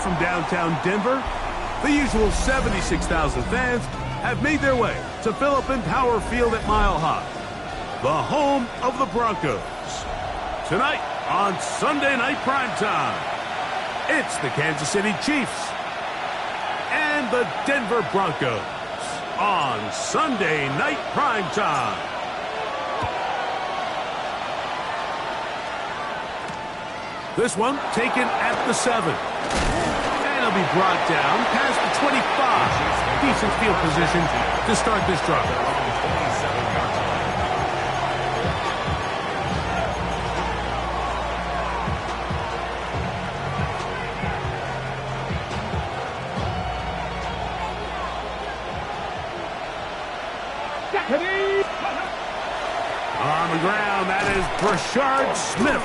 from downtown Denver, the usual 76,000 fans have made their way to Philip Power Field at Mile High, the home of the Broncos. Tonight on Sunday Night Primetime, it's the Kansas City Chiefs and the Denver Broncos on Sunday Night Primetime. This one taken at the 7. And it'll be brought down past the 25. Decent field position to start this drive. On the ground, that is Brashard Smith.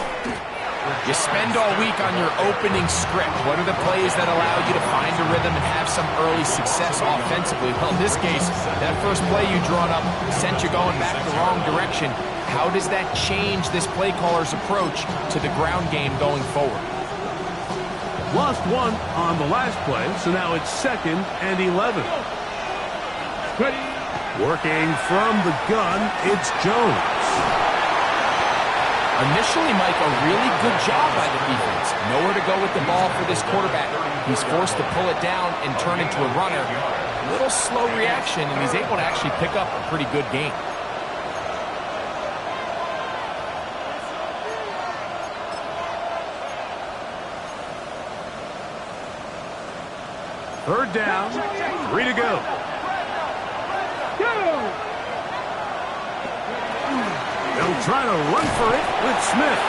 You spend all week on your opening script. What are the plays that allow you to find a rhythm and have some early success offensively? Well, in this case, that first play you drawn up sent you going back the wrong direction. How does that change this play caller's approach to the ground game going forward? Lost one on the last play, so now it's 2nd and 11. Working from the gun, it's Jones. Initially, Mike, a really good job by the defense. Nowhere to go with the ball for this quarterback. He's forced to pull it down and turn into a runner. A little slow reaction, and he's able to actually pick up a pretty good game. Third down, 3 to go. They'll try to run for it with Smith.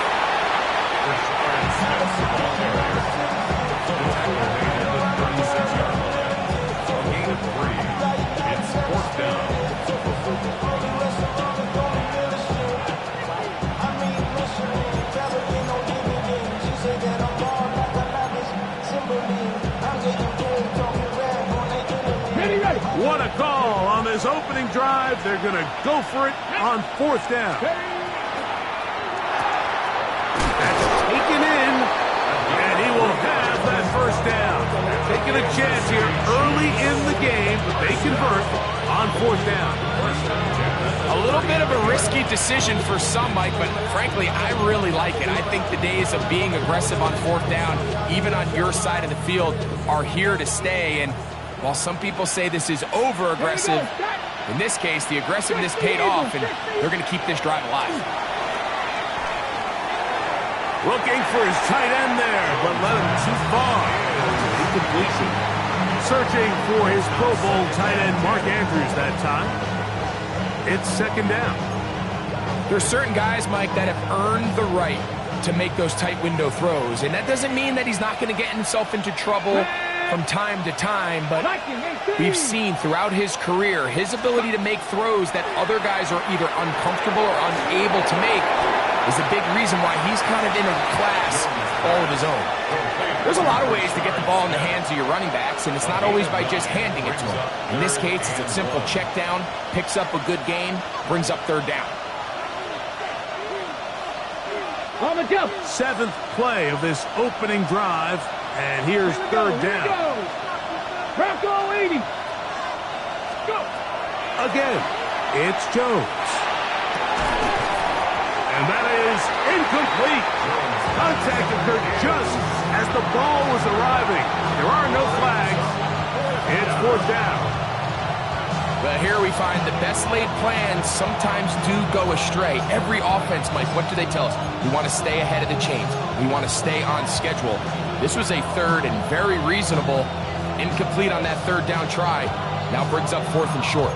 Gain of 3. It's 4th down. What a call on this opening drive. They're going to go for it on 4th down. That's taken in, and he will have that first down. Taking a chance here early in the game, but they convert on 4th down. A little bit of a risky decision for some, Mike, but frankly, I really like it. I think the days of being aggressive on 4th down, even on your side of the field, are here to stay. And while some people say this is over-aggressive, in this case, the aggressiveness paid off, and they're going to keep this drive alive. Looking for his tight end there, but led him too far. Incompletion. Searching for his Pro Bowl tight end, Mark Andrews, that time. It's 2nd down. There's certain guys, Mike, that have earned the right to make those tight window throws, and that doesn't mean that he's not going to get himself into trouble from time to time, but we've seen throughout his career his ability to make throws that other guys are either uncomfortable or unable to make is a big reason why he's kind of in a class all of his own. There's a lot of ways to get the ball in the hands of your running backs, and it's not always by just handing it to them. In this case, it's a simple check down, picks up a good gain, brings up 3rd down. On the go. 7th play of this opening drive, and here's 3rd down. Bronco 80. Go. Again, it's Jones. And that is incomplete. Contact occurred just as the ball was arriving. There are no flags. It's 4th down. But here we find the best laid plans sometimes do go astray. Every offense, Mike, what do they tell us? We want to stay ahead of the chains. We want to stay on schedule. This was a 3rd and very reasonable. Incomplete on that 3rd down try. Now brings up 4th and short.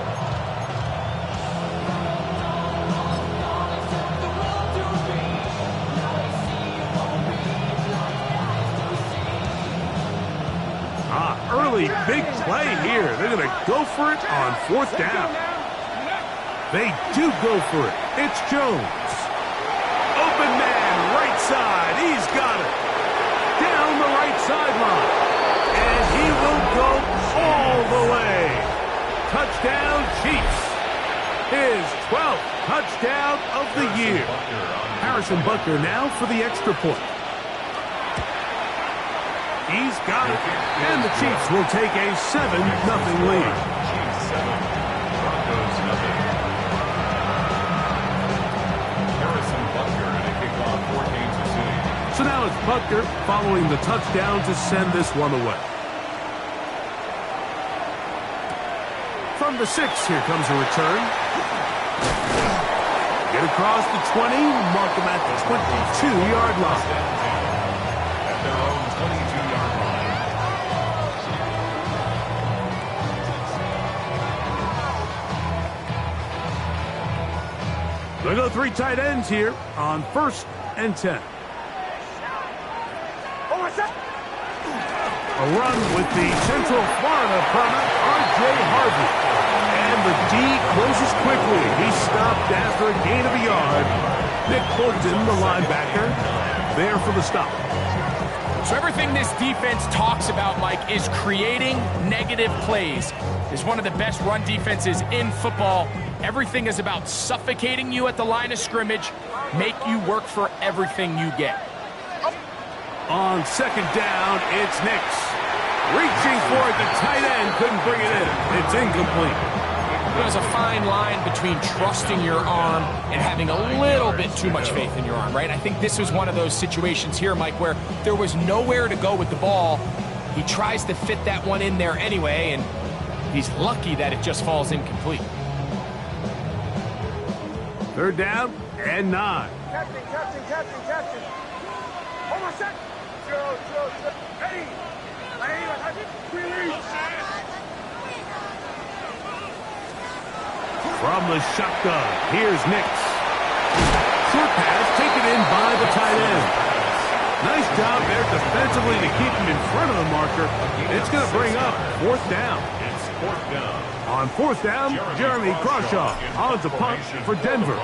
Early big play here. They're going to go for it on 4th down. They do go for it. It's Jones. Open man, right side. He's got it. Down the right sideline. And he will go all the way. Touchdown, Chiefs. His 12th touchdown of the year. Harrison Butker now for the extra point. He's got it. And the Chiefs will take a 7-0 lead. Chiefs 7, Broncos nothing. Harrison Butker to kick off for Kansas City. So now it's Butker following the touchdown to send this one away. From the 6, here comes a return. Get across the 20, mark them at the 22-yard line. At their own 22-yard line. They'll go 3 tight ends here on 1st and 10. A run with the Central Florida product, R.J. Harvey. And the D closes quickly. He stopped after a gain of a yard. Nick Bolton, the linebacker, there for the stop. So everything this defense talks about, Mike, is creating negative plays. It's one of the best run defenses in football. Everything is about suffocating you at the line of scrimmage, make you work for everything you get. On 2nd down, it's Nix. Reaching for it, the tight end couldn't bring it in. It's incomplete. There's a fine line between trusting your arm and having a little bit too much faith in your arm, right? I think this was one of those situations here, Mike, where there was nowhere to go with the ball. He tries to fit that one in there anyway, and he's lucky that it just falls incomplete. 3rd down and 9. Captain. Hold on a sec. Joe. Ready. Release. From the shotgun, here's Nix. Short pass taken in by the tight end. Nice job there defensively to keep him in front of the marker. It's going to bring up 4th down. It's 4th down. On 4th down, Jeremy Crawshaw on the punt for Denver.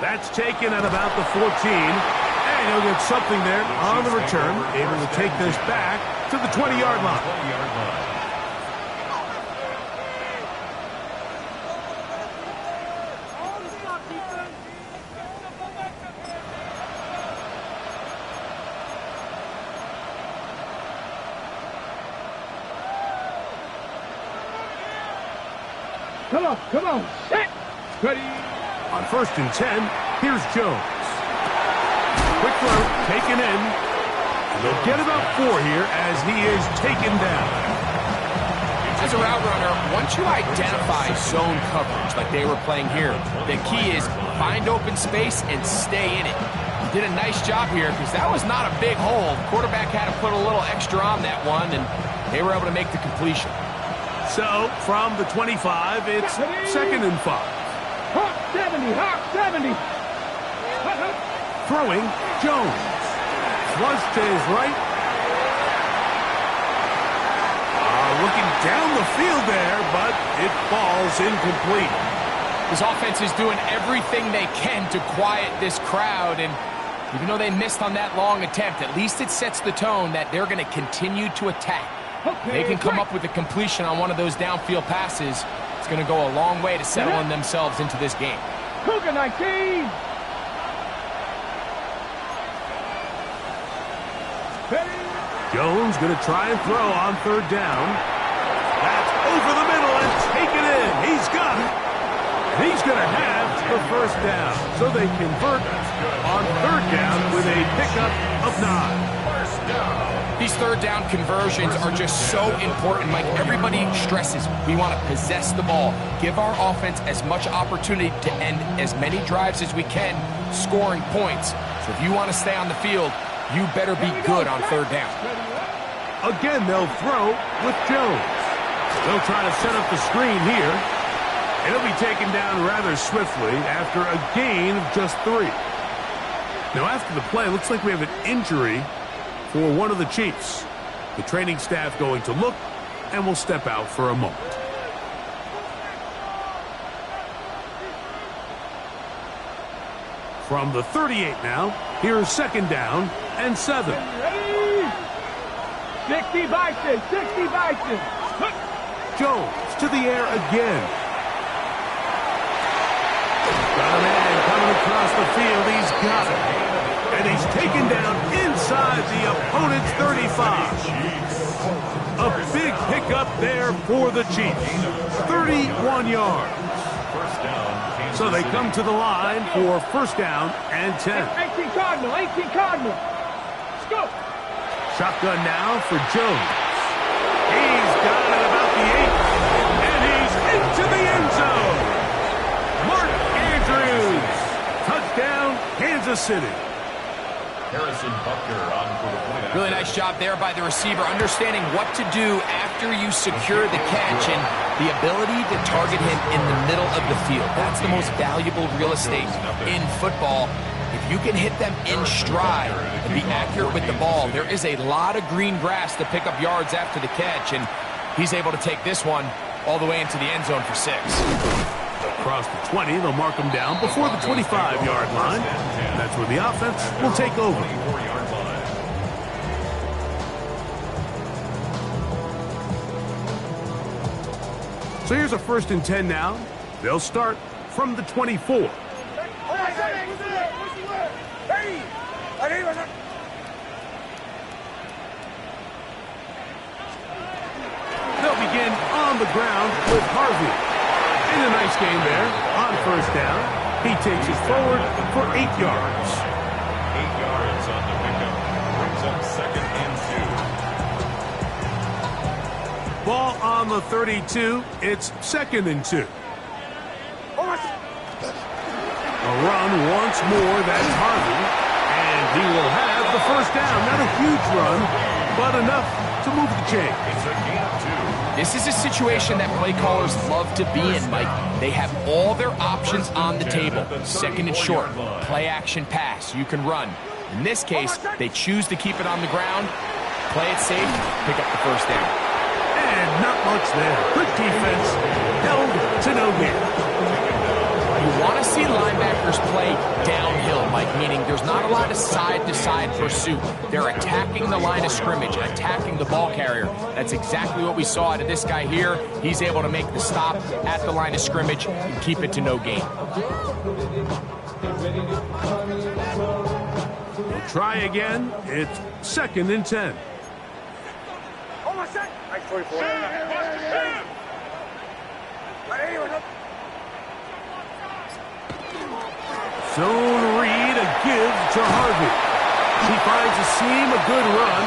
That's taken at about the 14. And he'll get something there on the return. Able to take this back to the 20-yard line. 20-yard line. Come on. Set. Ready. On 1st and 10, here's Jones. Quick throw, taken in. And they'll get about 4 here as he is taken down. As a route runner, once you identify zone coverage like they were playing here, the key is find open space and stay in it. He did a nice job here because that was not a big hole. The quarterback had to put a little extra on that one, and they were able to make the completion. So, from the 25, it's 2nd and 5. Hawk 70. Throwing, Jones. Flush to his right. Looking down the field there, but it falls incomplete. This offense is doing everything they can to quiet this crowd, and even though they missed on that long attempt, at least it sets the tone that they're going to continue to attack. They can come up with a completion on one of those downfield passes. It's going to go a long way to settling themselves into this game. Cougar 19. Jones going to try and throw on 3rd down. That's over the middle and taken in. He's got it. And he's going to have the 1st down. So they convert on 3rd down with a pickup of 9. These 3rd down conversions are just so important, Mike. Everybody stresses we want to possess the ball, give our offense as much opportunity to end as many drives as we can, scoring points. So if you want to stay on the field, you better be good on 3rd down. Again, they'll throw with Jones. They'll try to set up the screen here. And he'll be taken down rather swiftly after a gain of just 3. Now, after the play, it looks like we have an injury for one of the Chiefs. The training staff going to look and will step out for a moment. From the 38 now, here's 2nd down and 7. 60 Bison. Jones to the air again. Got a man coming Going across the field, he's got it. And he's taken down inside the opponent's 35. A big pickup there for the Chiefs. 31 yards. So they come to the line for first down and 10. 18 Cardinal, 18 Cardinal. Let's go. Shotgun now for Jones. He's got it about the 8, and he's into the end zone. Mark Andrews. Touchdown, Kansas City. Harrison Butker on for the point. Really nice job there by the receiver, understanding what to do after you secure the catch and the ability to target him in the middle of the field. That's the most valuable real estate in football. If you can hit them in stride and be accurate with the ball, there is a lot of green grass to pick up yards after the catch, and he's able to take this one all the way into the end zone for 6. Across the 20, they'll mark him down before the 25-yard line. That's where the offense will take over. 4-yard line. So here's a 1st and 10 now. They'll start from the 24. They'll begin on the ground with Harvey. In a nice game there on first down. He takes it forward for 8 yards. 8 yards on the pickup. Brings up 2nd and 2. Ball on the 32. It's 2nd and 2. A run once more. That's Harvey. And he will have the first down. Not a huge run, but enough to move the chain. It's a gain of 2. This is a situation that play callers love to be in, Mike. They have all their options on the table. 2nd and short, play action pass, you can run. In this case, they choose to keep it on the ground, play it safe, pick up the first down. And not much there. Good defense, held to no gain. You want to see linebackers play downhill, Mike, meaning there's not a lot of side-to-side pursuit. They're attacking the line of scrimmage, attacking the ball carrier. That's exactly what we saw out of this guy here. He's able to make the stop at the line of scrimmage and keep it to no gain. We'll try again. It's 2nd and 10. Zone read, a give to Harvey. He finds a seam, a good run,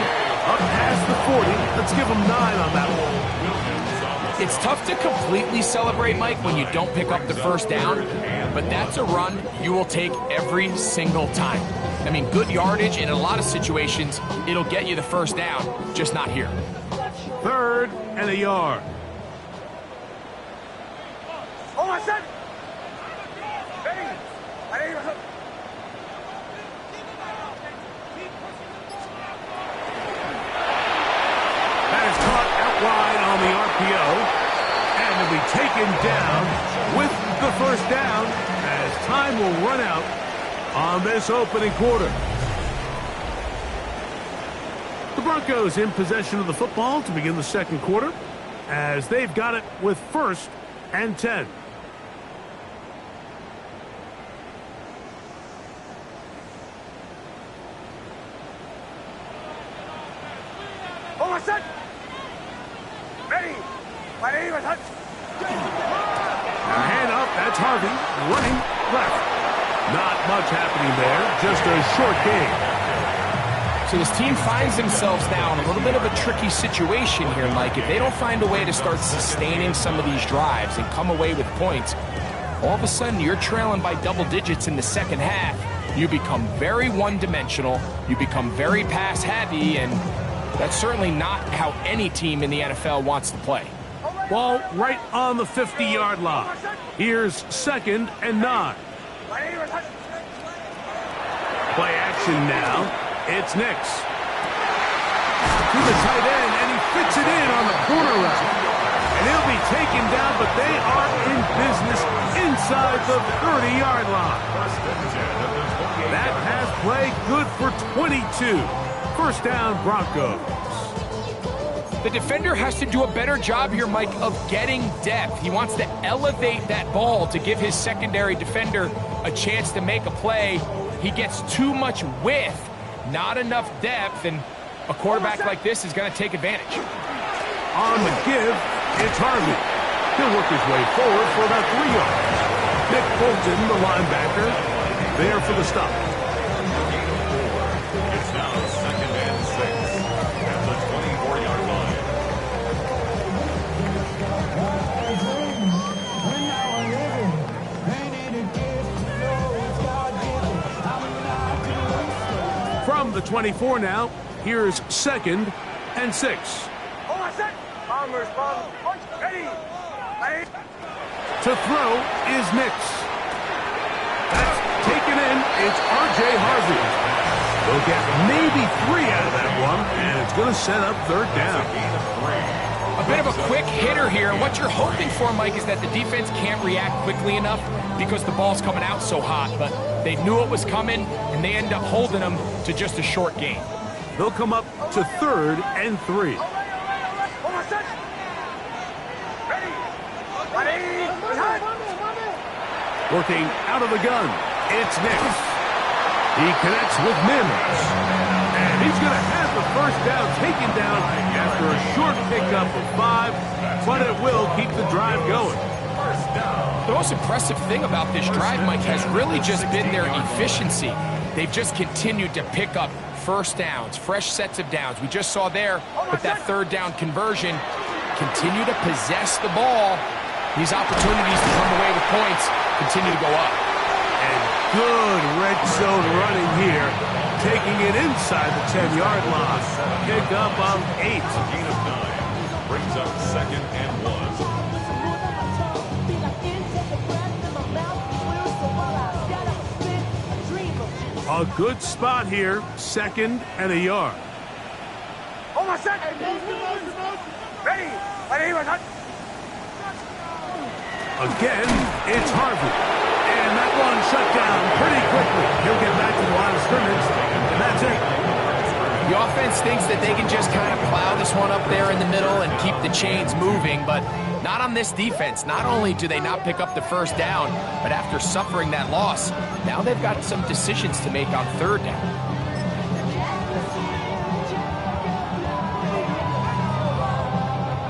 up past the 40. Let's give him 9 on that one. It's tough to completely celebrate, Mike, when you don't pick up the first down, but that's a run you will take every single time. I mean, good yardage, and in a lot of situations, it'll get you the first down, just not here. 3rd and a yard. That is caught out wide on the RPO, and will be taken down with the first down as time will run out on this opening quarter. The Broncos in possession of the football to begin the 2nd quarter as they've got it with 1st and 10. Now hand up, that's Harvey, running left. Not much happening there, just a short gain. So this team finds themselves now in a little bit of a tricky situation here, Mike. If they don't find a way to start sustaining some of these drives and come away with points, all of a sudden you're trailing by double digits in the 2nd half. You become very one-dimensional, you become very pass-heavy, and that's certainly not how any team in the NFL wants to play. Ball right on the 50-yard line. Here's 2nd and 9. Play action now. It's Nix. To the tight end, and he fits it in on the corner route. And he'll be taken down, but they are in business inside the 30-yard line. That pass play good for 22. First down, Broncos. The defender has to do a better job here, Mike, of getting depth. He wants to elevate that ball to give his secondary defender a chance to make a play. He gets too much width, not enough depth, and a quarterback like this is going to take advantage. On the give, it's Harvey. He'll work his way forward for about 3 yards. Nick Bolton, the linebacker, there for the stop. It's now 2nd and 6 at the 24-yard line. From the 24 now, here's 2nd and 6. To throw is Nix. That's taken in. It's R.J. Harvey. They'll get maybe 3 out of that one, and it's going to set up 3rd down. A bit of a quick hitter here. What you're hoping for, Mike, is that the defense can't react quickly enough because the ball's coming out so hot. But they knew it was coming, and they end up holding them to just a short gain. They'll come up to 3rd and 3. Working out of the gun, it's Nix. He connects with Mims. And he's going to have the 1st down taken down after a short pickup of 5, but it will keep the drive going. The most impressive thing about this drive, Mike, has really just been their efficiency. They've just continued to pick up 1st downs, fresh sets of downs. We just saw there with that 3rd down conversion, continue to possess the ball. These opportunities to come away with points continue to go up. And good red zone running here, taking it inside the 10-yard line. Pick up of 8. Gain of 9 brings up 2nd and 1. A good spot here, 2nd and a yard. Again, it's Harvey. And that one shut down pretty quickly. He'll get back to the line of scrimmage, and that's it. The offense thinks that they can just kind of plow this one up there in the middle and keep the chains moving, but not on this defense. Not only do they not pick up the 1st down, but after suffering that loss, now they've got some decisions to make on 3rd down.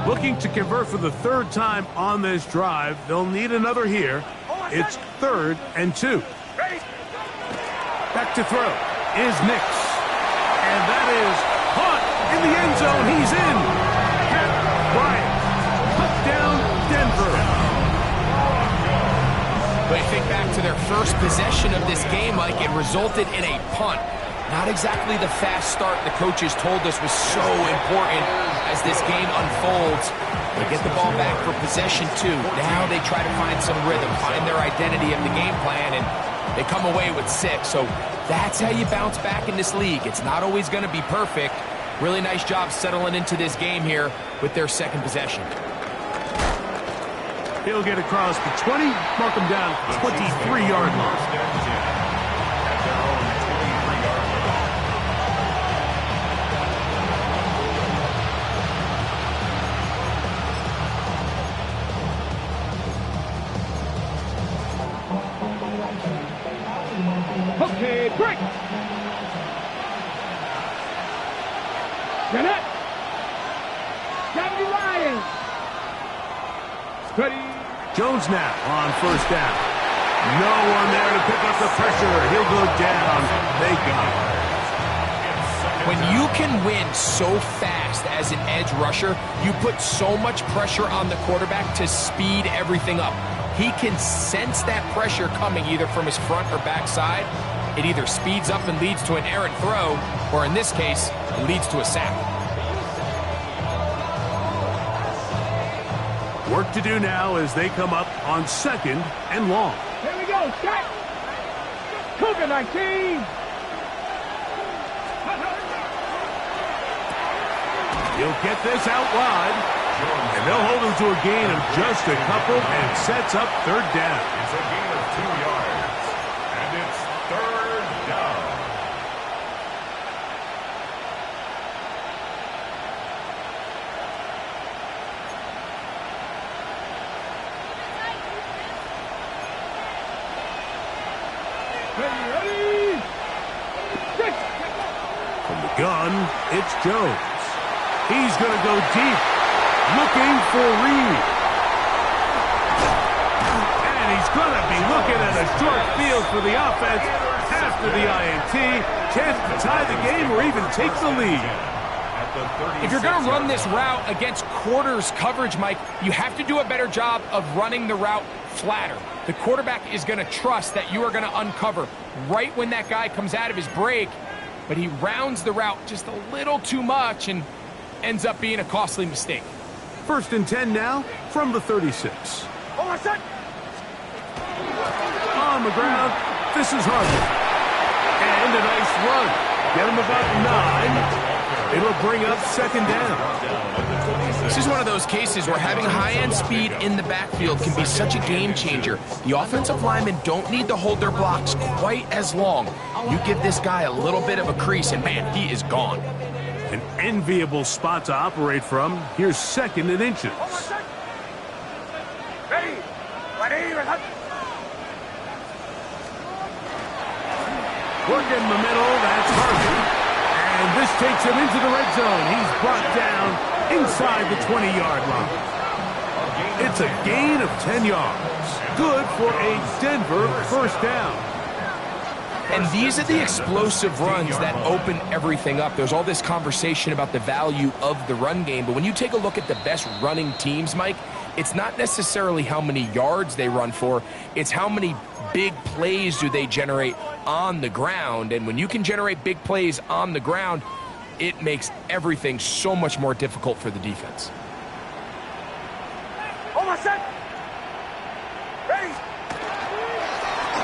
Looking to convert for the 3rd time on this drive. They'll need another here. It's 3rd and 2. Back to throw is Nix. And that is caught in the end zone. He's in. Pat Bryant. Touchdown, Denver. But you think back to their 1st possession of this game, Mike, it resulted in a punt. Not exactly the fast start the coaches told us was so important as this game unfolds. They get the ball back for possession 2. Now they try to find some rhythm, find their identity of the game plan, and they come away with 6. So that's how you bounce back in this league. It's not always going to be perfect. Really nice job settling into this game here with their 2nd possession. He'll get across the 20, mark him down at the 23-yard line. Okay, break. Get up. Deputy Ryan. Steady. Jones now on 1st down. No one there to pick up the pressure. He'll go down. They got it. When you can win so fast as an edge rusher, you put so much pressure on the quarterback to speed everything up. He can sense that pressure coming either from his front or back side. It either speeds up and leads to an errant throw, or in this case, it leads to a sack. Work to do now as they come up on 2nd and long. Here we go, set. Cougar 19. He'll get this out wide, and they'll hold him to a gain of just a couple, and sets up 3rd down. It's a gain of 2 yards, and it's 3rd down. Gun, it's Jones. He's going to go deep, looking for Reed. And he's going to be looking at a short field for the offense after the INT. Chance to tie the game or even take the lead. If you're going to run this route against quarters coverage, Mike, you have to do a better job of running the route flatter. The quarterback is going to trust that you are going to uncover right when that guy comes out of his break, but he rounds the route just a little too much and ends up being a costly mistake. 1st and 10 now from the 36. On the ground, this is Harvey. And a nice run. Get him about 9. It'll bring up 2nd down. This is one of those cases where having high-end speed in the backfield can be such a game changer. The offensive linemen don't need to hold their blocks quite as long. You give this guy a little bit of a crease, and man, he is gone. An enviable spot to operate from. Here's 2nd and inches. Working the middle, that's Harvey. And this takes him into the red zone. He's brought down inside the 20-yard line. It's a gain of 10 yards. Good for a Denver 1st down. And these are the explosive runs that open everything up. There's all this conversation about the value of the run game, but when you take a look at the best running teams, Mike, it's not necessarily how many yards they run for, it's how many big plays do they generate on the ground. And when you can generate big plays on the ground, it makes everything so much more difficult for the defense.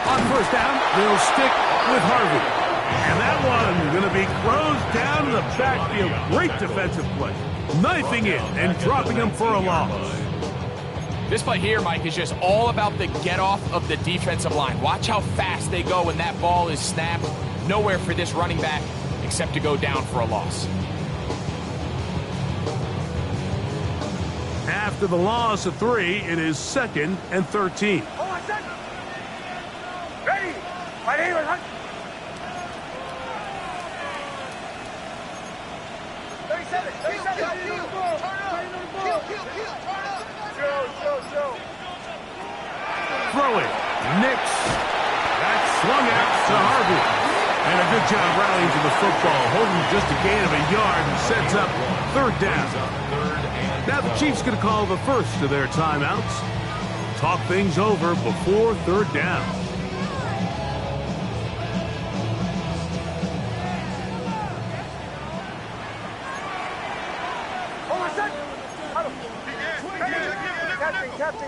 On 1st down, they'll stick with Harvey. And that one going to be closed down in the backfield. Great defensive play. Knifing in and dropping him for a loss. This play here, Mike, is just all about the get-off of the defensive line. Watch how fast they go when that ball is snapped. Nowhere for this running back except to go down for a loss. After the loss of 3, it is 2nd and 13. Throw it. Nix. That's swung out to Harvey. And a good job rallying to the football, holding just a gain of a yard and sets up 3rd down. Now the Chiefs going to call the first of their timeouts. Talk things over before 3rd down.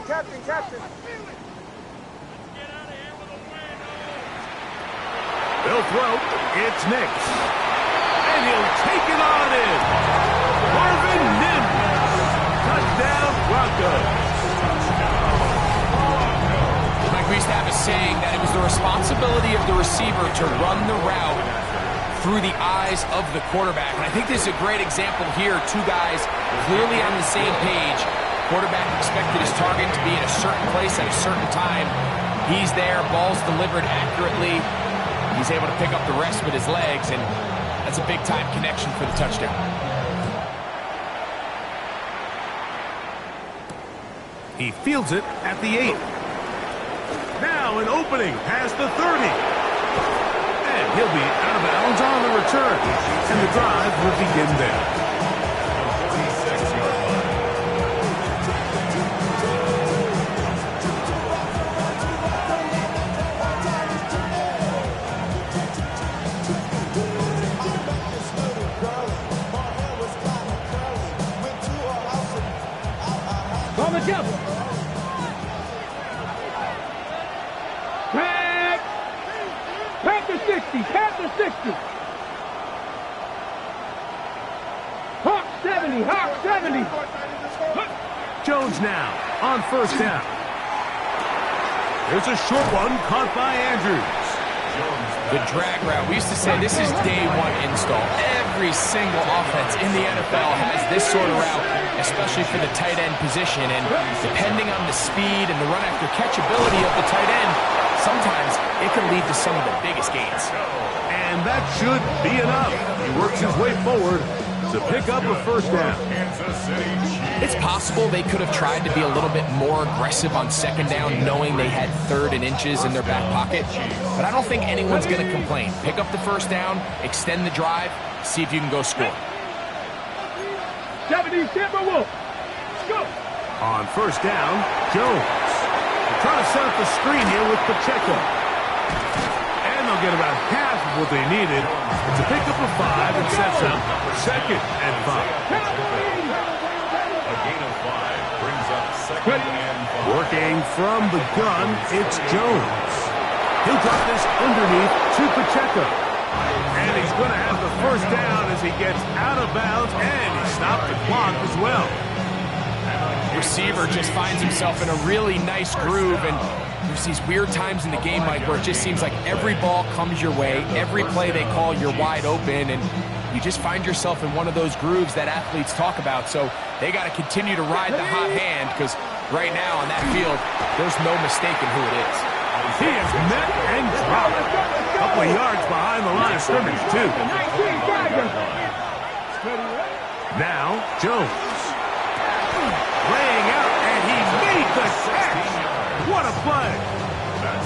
Captain. They'll throw. It's Nix. And he'll take it on in. Marvin Mims. Touchdown, Broncos. Mike, we used to have a saying that it was the responsibility of the receiver to run the route through the eyes of the quarterback. And I think this is a great example here. 2 guys clearly on the same page. Quarterback expected his target to be in a certain place at a certain time. He's there, ball's delivered accurately. He's able to pick up the rest with his legs, and that's a big-time connection for the touchdown. He fields it at the 8. Now an opening past the 30. And he'll be out of bounds on the return. And the drive will begin there. Panther 60. Hawk 70. Hawk 70. Jones now on 1st down. There's a short one caught by Andrews. The drag route. We used to say this is day 1 install. Every single offense in the NFL has this sort of route, especially for the tight end position. And depending on the speed and the run after catch ability of the tight end, sometimes it can lead to some of the biggest gains. And And that should be enough. He works his way forward to pick up a first down. It's possible they could have tried to be a little bit more aggressive on second down, knowing they had 3rd and inches in their back pocket. But I don't think anyone's going to complain. Pick up the first down, extend the drive, see if you can go score. 70 Timber Wolf. Go. On first down, Jones. They're trying to set up the screen here with Pacheco. And they'll get about half of what they needed to pick up a 5 and sets up 2nd and 5. A gain of 5 brings up 2nd and 5. Working from the gun, it's Jones. He'll drop this underneath to Pacheco. And he's going to have the first down as he gets out of bounds, and he stopped the clock as well. Receiver just finds himself in a really nice groove, and there's these weird times in the game, Mike, where it just seems like every ball comes your way, every play they call, you're wide open, and you just find yourself in one of those grooves that athletes talk about. So they got to continue to ride the hot hand, because right now on that field, there's no mistaking who it is. He is met and dropped. A couple of yards behind the line of scrimmage, too. Now, Jones. Laying out, and he made the catch. What a play.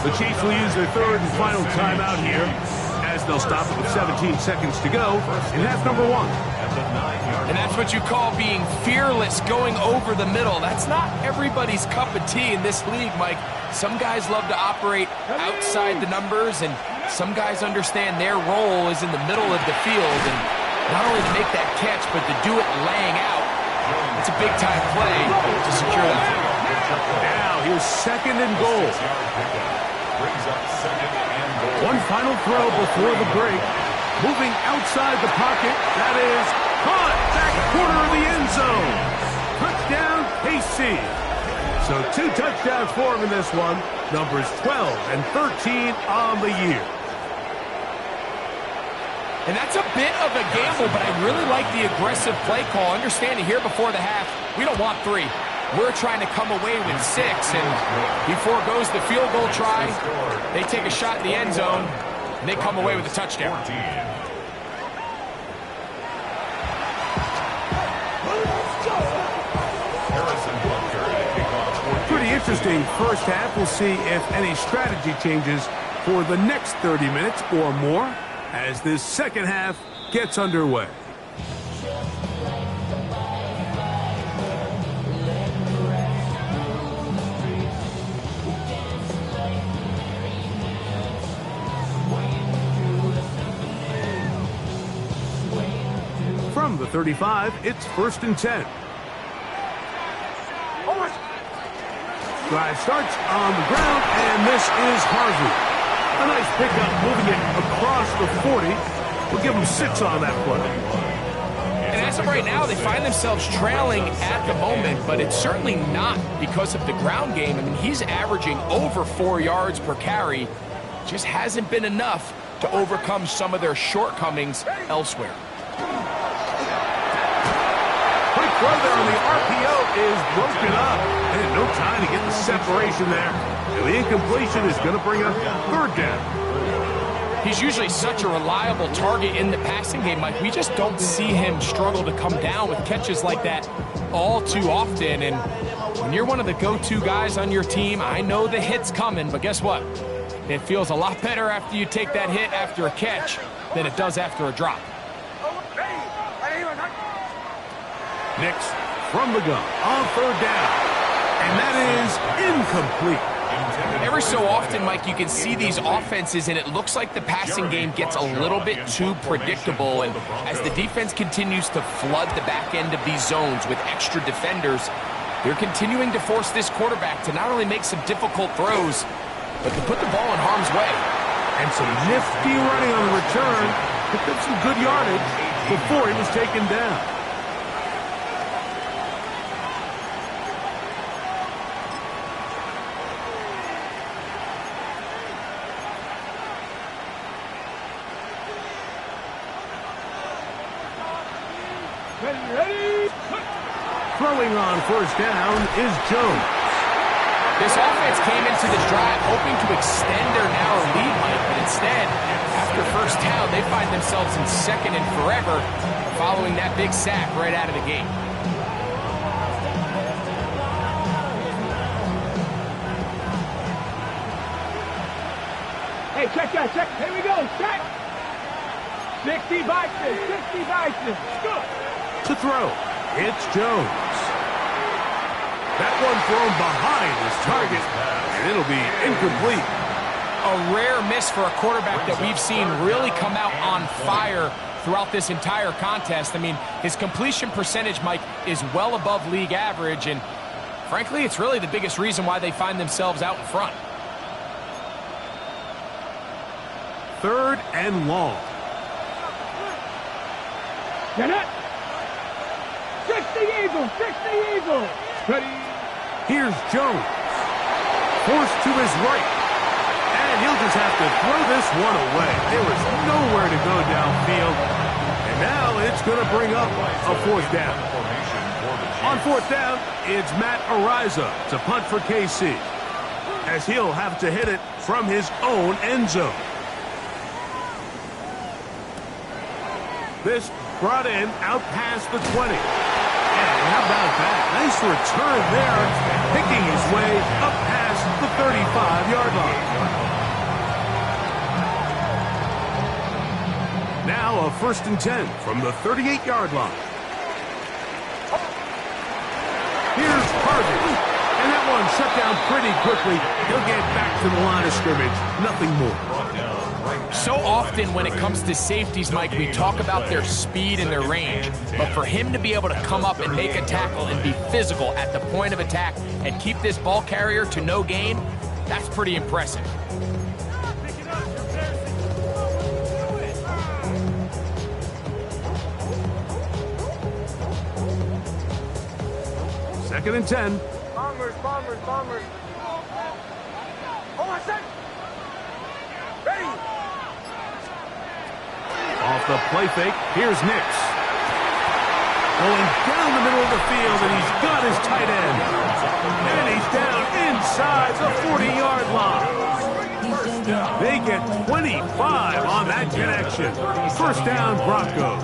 The Chiefs will use their 3rd and final timeout here, as they'll stop it with 17 seconds to go in half number 1. And that's what you call being fearless, going over the middle. That's not everybody's cup of tea in this league, Mike. Some guys love to operate outside the numbers, and some guys understand their role is in the middle of the field, and not only to make that catch, but to do it laying out. It's a big-time play to secure that. Now, here's 2nd and goal. One final throw before the break. Moving outside the pocket, that is caught back corner of the end zone. Touchdown, KC. So 2 touchdowns for him in this one. Numbers 12 and 13 on the year. And that's a bit of a gamble, but I really like the aggressive play call. Understanding here before the half, we don't want 3. We're trying to come away with 6, and before goes the field goal try. They take a shot in the end zone, and they come away with a touchdown. Pretty interesting first half. We'll see if any strategy changes for the next 30 minutes or more as this second half gets underway. From the 35, it's 1st and 10. Drive starts on the ground, and this is Harvey. A nice pickup, moving it across the 40. We'll give them 6 on that play. And as of right now, they find themselves trailing at the moment, but it's certainly not because of the ground game. I mean, he's averaging over 4 yards per carry. Just hasn't been enough to overcome some of their shortcomings elsewhere. Quick throw there on the RPO is broken up. And no time to get the separation there. And the incompletion is going to bring up 3rd down. He's usually such a reliable target in the passing game, Mike. We just don't see him struggle to come down with catches like that all too often. And when you're one of the go-to guys on your team, I know the hit's coming, but guess what? It feels a lot better after you take that hit after a catch than it does after a drop. Nix from the gun on 3rd down. And that is incomplete. Every so often, Mike, you can see these offenses, and it looks like the passing game gets a little bit too predictable. And as the defense continues to flood the back end of these zones with extra defenders, they're continuing to force this quarterback to not only make some difficult throws, but to put the ball in harm's way. And some nifty running on the return. Picked up some good yardage before he was taken down. Ready? Throwing on 1st down is Jones. This offense came into this drive hoping to extend their narrow lead, Mike, but instead, after first down, they find themselves in second and forever following that big sack right out of the gate. Hey, check that, check. Here we go, check. 60 Bison, 60 Bison. Good. To throw, it's Jones. That one thrown behind his target, and it'll be incomplete. A rare miss for a quarterback that we've seen really come out on fire throughout this entire contest. I mean, his completion percentage, Mike, is well above league average, and frankly, it's really the biggest reason why they find themselves out in front. 3rd and long. Get it. 60 Eagles, 60 Eagles. Ready. Here's Jones. Forced to his right. And he'll just have to throw this one away. There was nowhere to go downfield. And now it's going to bring up a 4th down. On 4th down, it's Matt Ariza to punt for KC, as he'll have to hit it from his own end zone. This brought in out past the 20. And how about that? Nice return there, picking his way up past the 35-yard line. Now a 1st and 10 from the 38-yard line. Here's Harvey. And that one shut down pretty quickly. He'll get back to the line of scrimmage. Nothing more. So often when it comes to safeties, Mike, we talk about their speed and their range. But for him to be able to come up and make a tackle and be physical at the point of attack and keep this ball carrier to no gain, that's pretty impressive. Second and 10. Bombers. Hold on a sec. Ready. Off the play fake, here's Nix. Going down the middle of the field, and he's got his tight end. And he's down inside the 40-yard line. They get 25 on that connection. 1st down, Broncos.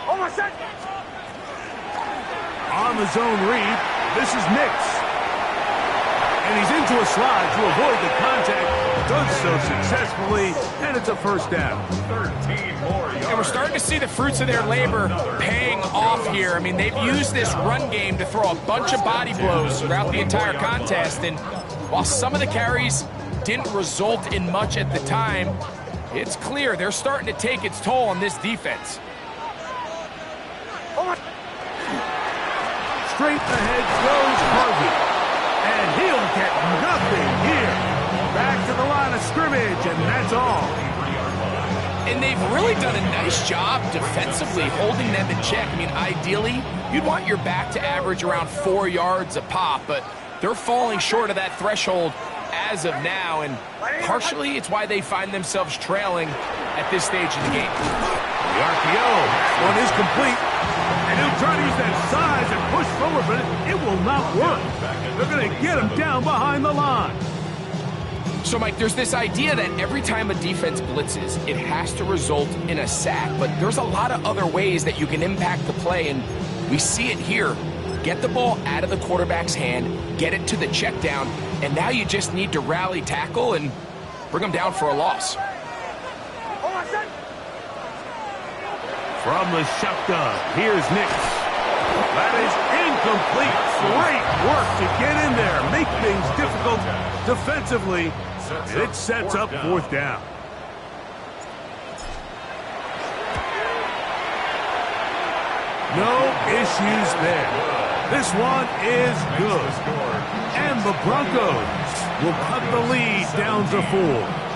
Hold on a sec. On the zone read, this is Nix. And he's into a slide to avoid the contact. Does so successfully, and it's a 1st down. 13 more yards. And we're starting to see the fruits of their labor paying off here. I mean, they've used this run game to throw a bunch of body blows throughout the entire contest. And while some of the carries didn't result in much at the time, it's clear they're starting to take its toll on this defense. Straight ahead goes Harvey. And he'll get nothing here. Back to the line of scrimmage, and that's all. And they've really done a nice job defensively holding them in check. I mean, ideally, you'd want your back to average around 4 yards a pop, but they're falling short of that threshold as of now, and partially it's why they find themselves trailing at this stage of the game. The RPO, one is complete. And he'll try to use that size and push forward, but it will not work. They're going to get him down behind the line. So, Mike, there's this idea that every time a defense blitzes, it has to result in a sack. But there's a lot of other ways that you can impact the play, and we see it here. Get the ball out of the quarterback's hand, get it to the check down, and now you just need to rally tackle and bring them down for a loss. From the shotgun, here's Nix. That is incomplete. Great work to get in there, make things difficult defensively. And it sets up 4th down. No issues there. This one is good. And the Broncos will cut the lead down to 4.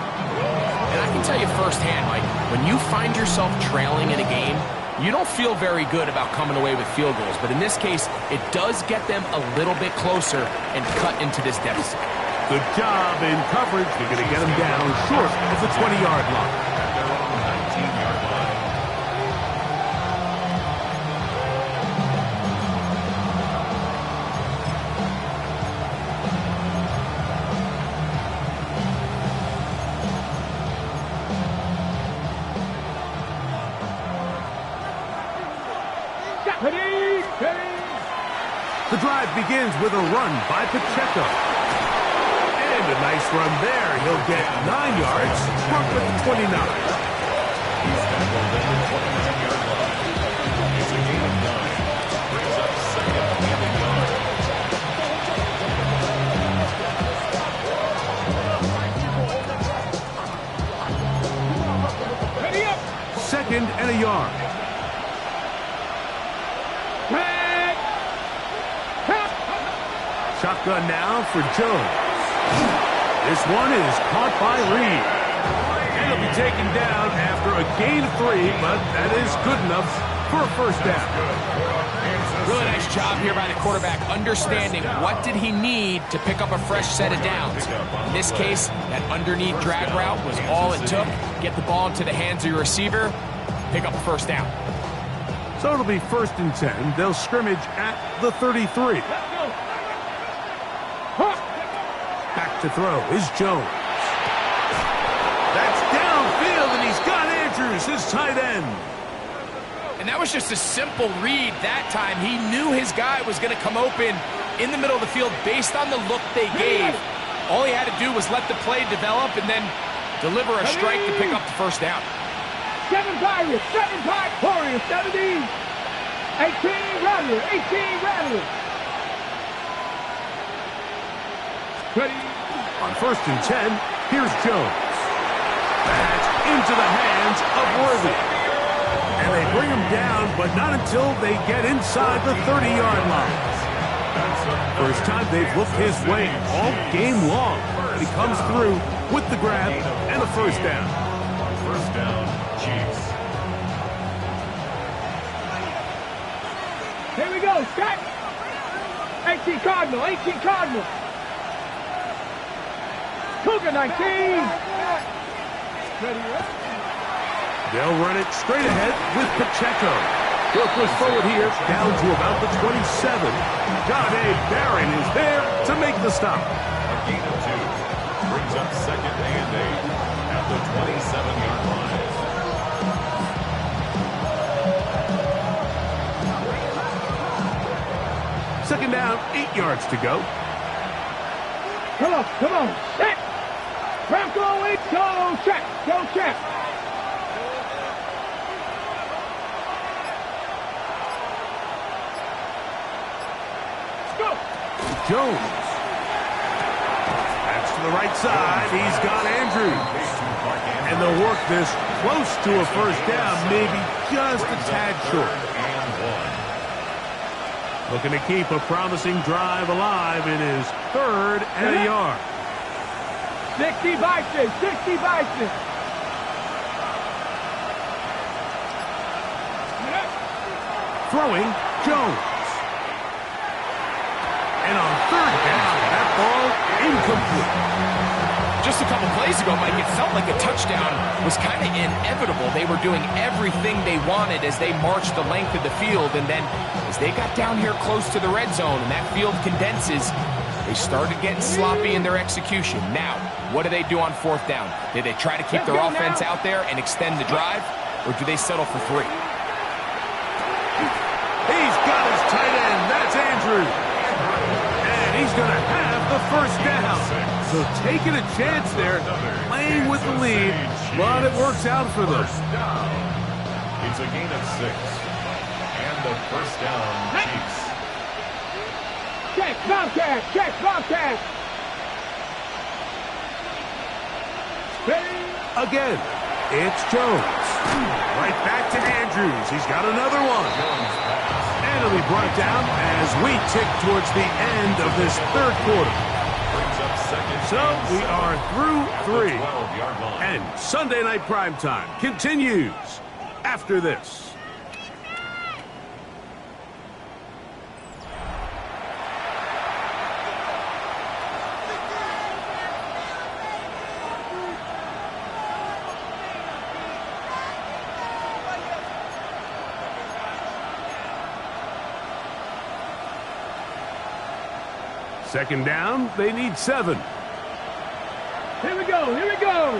And I can tell you firsthand, Mike, when you find yourself trailing in a game, you don't feel very good about coming away with field goals. But in this case, it does get them a little bit closer and cut into this deficit. Good job in coverage. They're going to get him down short of the 20-yard line. drive begins with a run by Pacheco. And a nice run there. He'll get 9 yards, marked at the 29. He's tackled at the 29-yard line. It's a gain of 9. Brings up second and a yard. Ready up. Second and a yard. Tag. Tap. Shotgun now for Jones. This one is caught by Reed. And he'll be taken down after a gain of 3, but that is good enough for a first down. Really nice job here by the quarterback, understanding what did he need to pick up a fresh set of downs. In this case, that underneath drag route was all it took. Get the ball into the hands of your receiver, pick up a first down. So it'll be 1st and 10. They'll scrimmage at the 33. Back to throw is Jones. That's downfield, and he's got Andrews, his tight end. And that was just a simple read that time. He knew his guy was going to come open in the middle of the field based on the look they gave. All he had to do was let the play develop and then deliver a strike to pick up the first down. 7 Pirates, 7 Pirates, Warriors, 17. 18 Rattlers, 18 Rattlers. Ready. On 1st and 10, here's Jones. That's into the hands of Worthy. And they bring him down, but not until they get inside the 30-yard line. First time they've looked his way all game long. He comes through with the grab and a first down. First down, Chiefs. Here we go, set. 18 Cardinal, 18 Cardinal. Cougar 19. Ready up. They'll run it straight ahead with Pacheco. He'll push forward here, down to about the 27. John A. Barron is there to make the stop. A gain of 2. Brings up second and 8 at the 27-yard line. Second down, 8 yards to go. Come on, set. Bronco, it's go check, go check. Jones. That's to the right side. He's got Andrews. And they'll work this close to a first down, maybe just a tad short. Looking to keep a promising drive alive. It is 3rd and a yard. 60 Bison, 60 Bison. Throwing, Jones. And on 3rd down, that ball incomplete. Just a couple plays ago, Mike, it felt like a touchdown was kind of inevitable. They were doing everything they wanted as they marched the length of the field, and then as they got down here close to the red zone and that field condenses, they started getting sloppy in their execution. Now, what do they do on 4th down? Do they try to keep their offense out there and extend the drive, or do they settle for 3? He's got his tight end. That's Andrews. And he's going to have the first down. So taking a chance there, playing with the lead, but it works out for them. First down. It's a gain of 6. And the first down, Chiefs. Check, Bobcat, check, Bobcat. Ready. Again, it's Jones. Right back to Andrews. He's got another one. And it'll be brought down as we tick towards the end of this 3rd quarter. So we are through 3. And Sunday Night Primetime continues after this. Second down, they need 7. Here we go, here we go.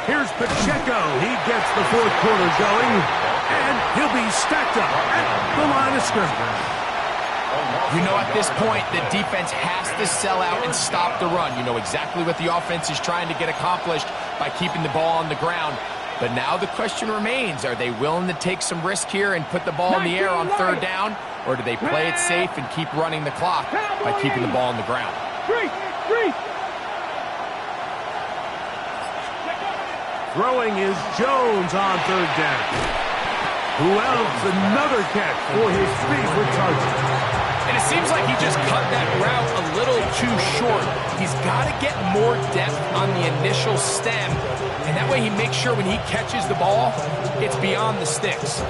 Here's Pacheco. He gets the 4th quarter going, and he'll be stacked up at the line of scrimmage. You know at this point, the defense has to sell out and stop the run. You know exactly what the offense is trying to get accomplished by keeping the ball on the ground. But now the question remains, are they willing to take some risk here and put the ball in the air on third down? Or do they play it safe and keep running the clock by keeping the ball on the ground? Throwing is Jones on third down. Who else? Another catch for his favorite target. And it seems like he just cut that route a little too short. He's got to get more depth on the initial stem, and that way he makes sure when he catches the ball, it's beyond the sticks.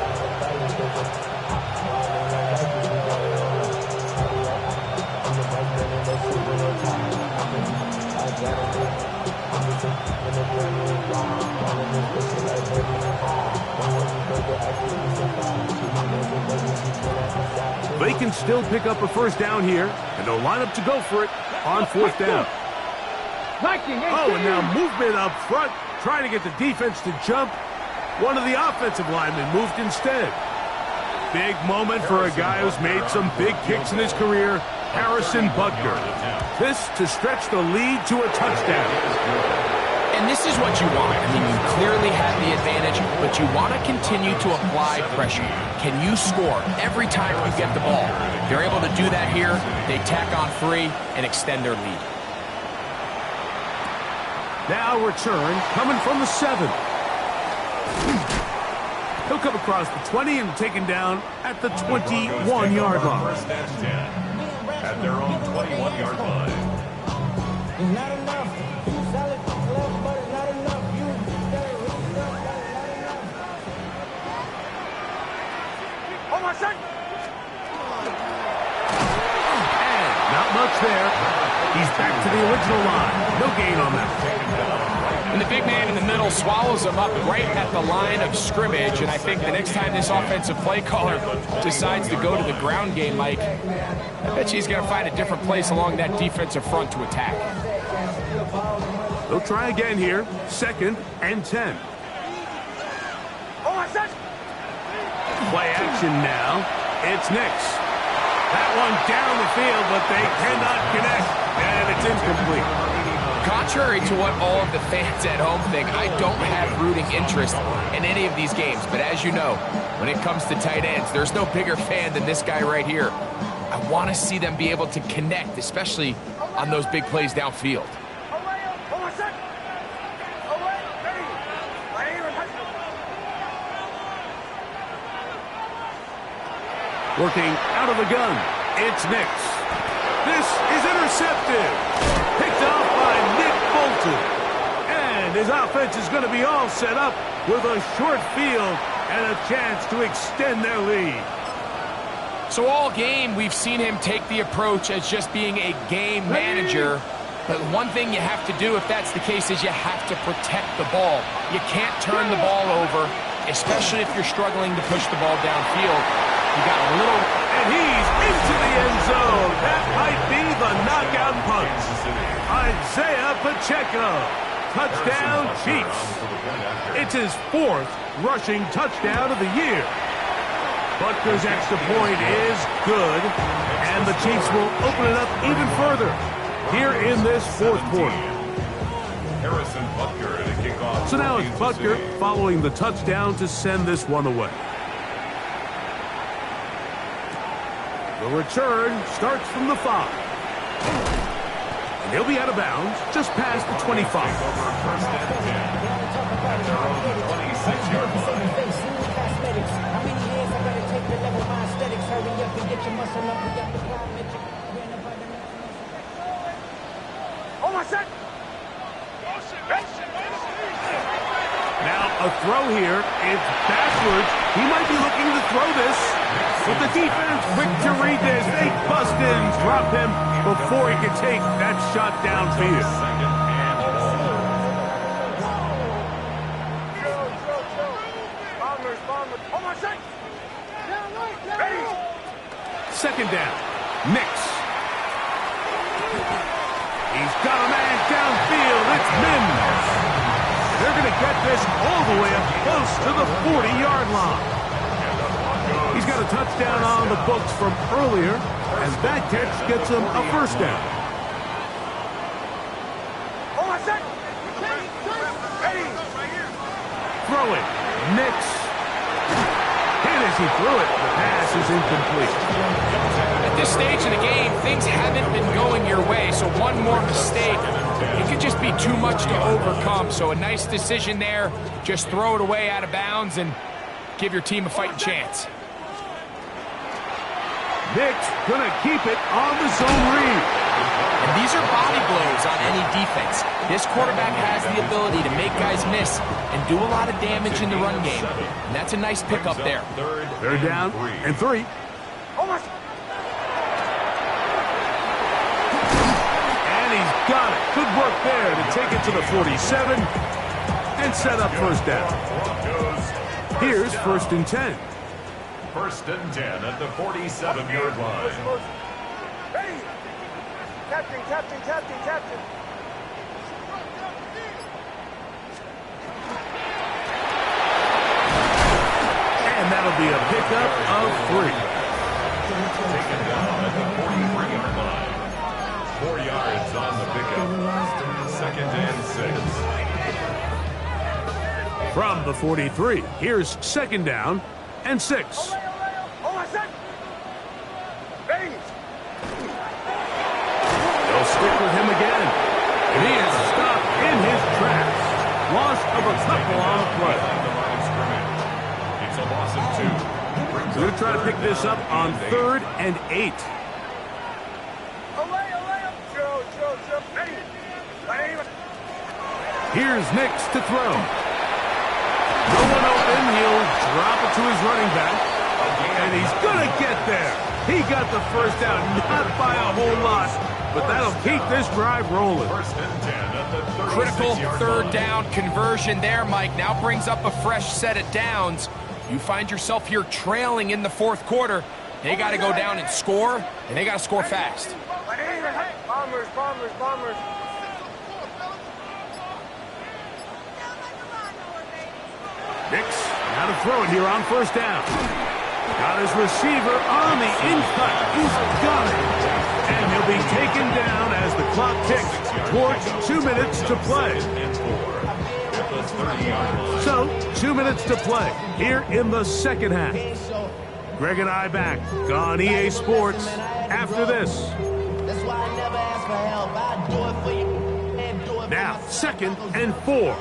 They can still pick up a first down here, and they'll line up to go for it on fourth down. Oh, and now movement up front, trying to get the defense to jump. One of the offensive linemen moved instead. Big moment for a guy who's made some big kicks in his career, Harrison Butker. This to stretch the lead to a touchdown. And this is what you want. I mean, you clearly have the advantage, but you want to continue to apply pressure. Can you score every time you get the ball? They're able to do that here. They tack on 3 and extend their lead. Now return coming from the 7. He'll come across the 20 and taken down at the 21-yard line. First and 10 at their own 21-yard line. Not enough. Solid left, but not enough. You And not much there. He's back to the original line. No gain on that. And the big man in the middle swallows him up right at the line of scrimmage. And I think the next time this offensive play caller decides to go to the ground game, Mike, I bet you he's going to find a different place along that defensive front to attack. They'll try again here. 2nd and 10. Play action now. It's Nix. That one down the field, but they cannot connect, and it's incomplete. Contrary to what all of the fans at home think, I don't have rooting interest in any of these games. But as you know, when it comes to tight ends, there's no bigger fan than this guy right here. I want to see them be able to connect, especially on those big plays downfield. Working out of the gun, it's Nix. This is intercepted. Picked off by Nick Bolton. And his offense is going to be all set up with a short field and a chance to extend their lead. So all game, we've seen him take the approach as just being a game manager. But one thing you have to do, if that's the case, is you have to protect the ball. You can't turn the ball over, especially if you're struggling to push the ball downfield. You got a little... And he's into the end zone. That might be the knockout punch. Isaiah Pacheco. Touchdown, Chiefs. It's his 4th rushing touchdown of the year. Butker's extra point is good, and the Chiefs will open it up even further here in this 4th quarter. Harrison Butker at a kickoff. So now it's Butker following the touchdown to send this one away. The return starts from the 5. And he'll be out of bounds just past the 25. First and 10 at their own 26-yard line. How many years I gotta take to level my aesthetics? Hurry up and get your muscle up. We got the problem. Now a throw here. It's backwards. He might be looking to throw this. But the defense quick to read this. They bust in, drop him before he can take that shot downfield. Second and Second down. Nix. He's got a man downfield. It's Mims. They're going to get this all the way up close to the 40-yard line. He's got a touchdown on the books from earlier, and that catch gets him a first down. Throwing, mix. Hit as he threw it. The pass is incomplete. At this stage of the game, things haven't been going your way, so one more mistake, it could just be too much to overcome. So a nice decision there. Just throw it away out of bounds and give your team a fighting chance. Nick's gonna keep it on the zone read. And these are body blows on any defense. This quarterback has the ability to make guys miss and do a lot of damage in the run game. And that's a nice pickup there. They're down and 3. And he's got it. Good work there to take it to the 47 and set up first down. Here's 1st and 10. 1st and 10 at the 47-yard line. Captain. And that'll be a pickup of 3. Taken down at the 43-yard line. 4 yards on the pickup. 2nd and 6. From the 43, here's 2nd down and 6. They'll stick with him again. And he is stopped in his tracks. Loss of a couple on the play. It's a loss of 2. We're going to try to pick this up on 3rd and 8. Here's Nix to throw. No one open. He'll drop it to his running back. And he's going to get there. He got the first down, not by a whole lot, but that'll keep this drive rolling. 1st and 10 at the 36-yard Critical line. 3rd down conversion there, Mike. Now brings up a fresh set of downs. You find yourself here trailing in the 4th quarter. They got to go down and score, and they got to score fast. Bombers. Nix, now to throw it here on 1st down. Got his receiver on the in-cut. He's got it. And he'll be taken down as the clock ticks towards 2 minutes to play. So, 2 minutes to play here in the 2nd half. Greg and I back on EA Sports after this. Now, 2nd and 4.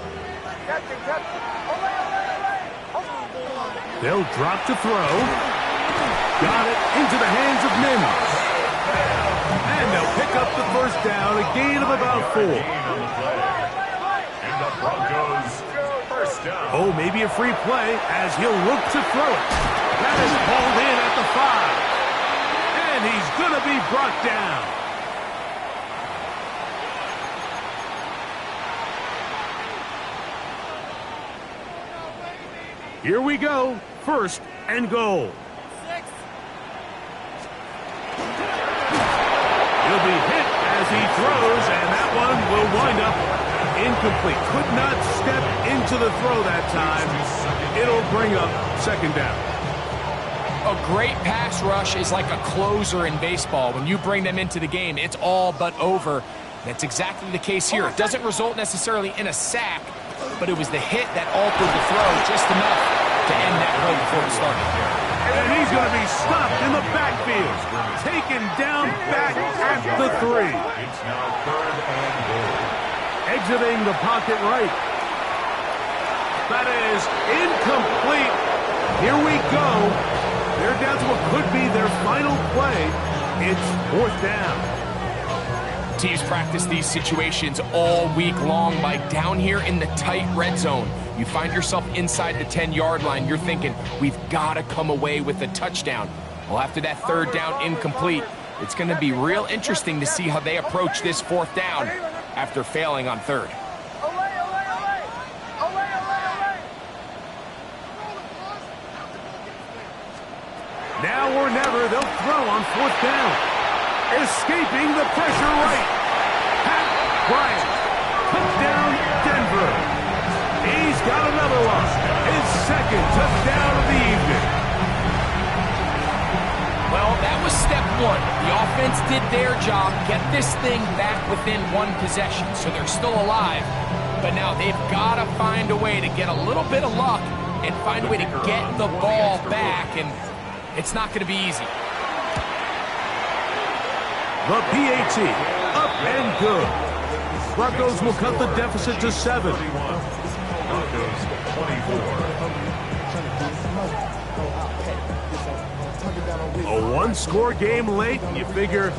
They'll drop to throw. Got it into the hands of Mims. And they'll pick up the first down, a gain of about 4. And the Broncos first down. Oh, maybe a free play as he'll look to throw it. That is pulled in at the 5. And he's going to be brought down. Here we go. 1st and goal. He'll be hit as he throws, and that one will wind up incomplete. Could not step into the throw that time. It'll bring up 2nd down. A great pass rush is like a closer in baseball. When you bring them into the game, it's all but over. That's exactly the case here. It doesn't result necessarily in a sack, but it was the hit that altered the throw just enough to end that play before it started. And he's going to be stopped in the backfield. Taken down back at the 3. It's now 3rd and goal. Exiting the pocket right. That is incomplete. Here we go. They're down to what could be their final play. It's 4th down. Teams practice these situations all week long, Mike. Down here in the tight red zone, you find yourself inside the 10-yard line. You're thinking, we've got to come away with a touchdown. Well, after that 3rd down incomplete, it's going to be real interesting to see how they approach this 4th down after failing on 3rd. Now or never, they'll throw on 4th down. Escaping the pressure right. Pat Bryant. Touchdown, Denver. He's got another one. His 2nd touchdown of the evening. Well, that was step one. The offense did their job, get this thing back within one possession, so they're still alive. But now they've got to find a way to get a little bit of luck and find a way to get the ball back, and it's not going to be easy. The PAT, up and good. Broncos will cut the deficit to 7. Broncos 24. A one-score game late, and you figure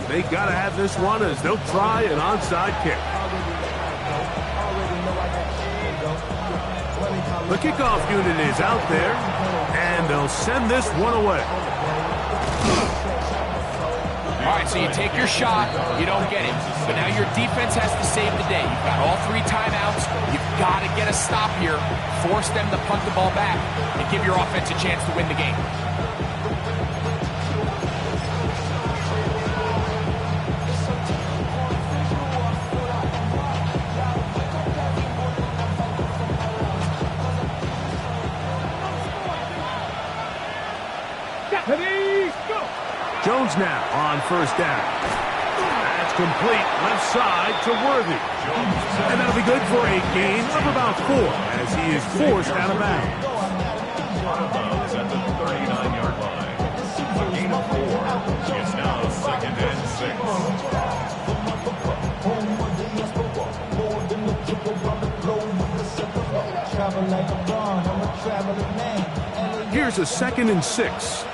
they got to have this one as they'll try an onside kick. The kickoff unit is out there, and they'll send this one away. All right, so you take your shot, you don't get it. But now your defense has to save the day. You've got all 3 timeouts. You've got to get a stop here, force them to punt the ball back, and give your offense a chance to win the game. Jones now on first down. That's complete left side to Worthy. And that'll be good for a gain of about 4 as he is forced out of bounds. Out of bounds at the 39-yard line. A gain of 4. It's now 2nd and 6. Here's a 2nd and 6.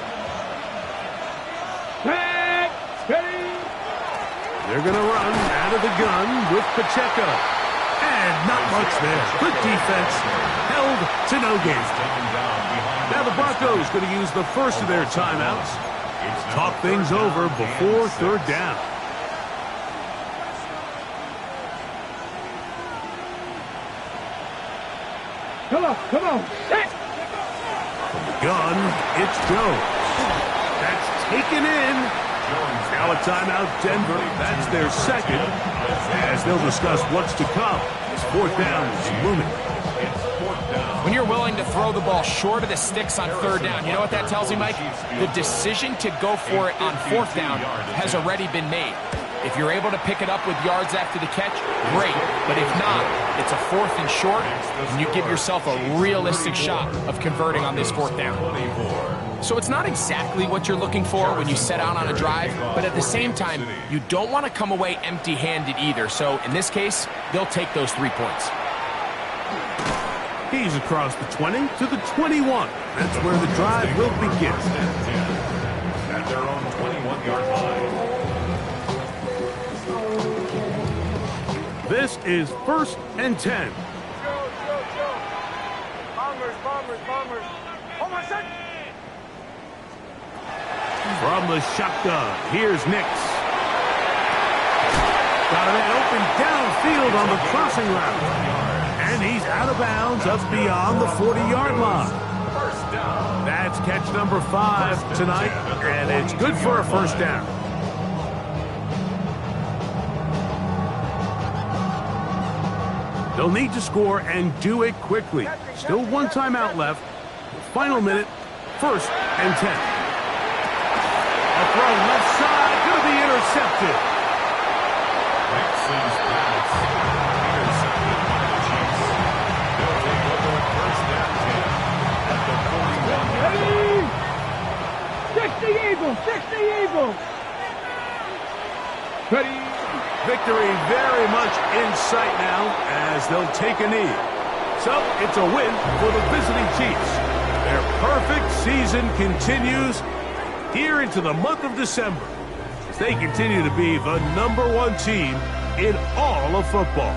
They're going to run out of the gun with Pacheco. And not much there. Good defense. Held to no gain. Now the Broncos going to use the first of their timeouts. Talk things over before 3rd down. Come on. Set. From the gun, it's Jones. That's taken in. Now a timeout, Denver. That's their 2nd. As they'll discuss what's to come. As 4th down is looming. When you're willing to throw the ball short of the sticks on 3rd down, you know what that tells me, Mike? The decision to go for it on 4th down has already been made. If you're able to pick it up with yards after the catch, great. But if not, it's a 4th and short, and you give yourself a realistic shot of converting on this 4th down. So it's not exactly what you're looking for when you set out on a drive, but at the same time, you don't want to come away empty-handed either. So in this case, they'll take those 3 points. He's across the 20 to the 21. That's where the drive will begin. At their own 21-yard line. This is 1st and 10. Bombers. Hold on a second. From the shotgun, here's Nix. Got a man open downfield on the crossing route. And he's out of bounds up beyond the 40-yard line. That's catch number 5 tonight, and it's good for a 1st down. They'll need to score and do it quickly. Still 1 timeout left. The final minute, 1st and 10. A throw left side, going to be intercepted. Nixon's pass intercepted by the Chiefs. They'll take over 1st and 10 at the 41. 60 Eagles. Ready. Victory very much in sight now as they'll take a knee. So it's a win for the visiting Chiefs. Their perfect season continues here into the month of December as they continue to be the #1 team in all of football.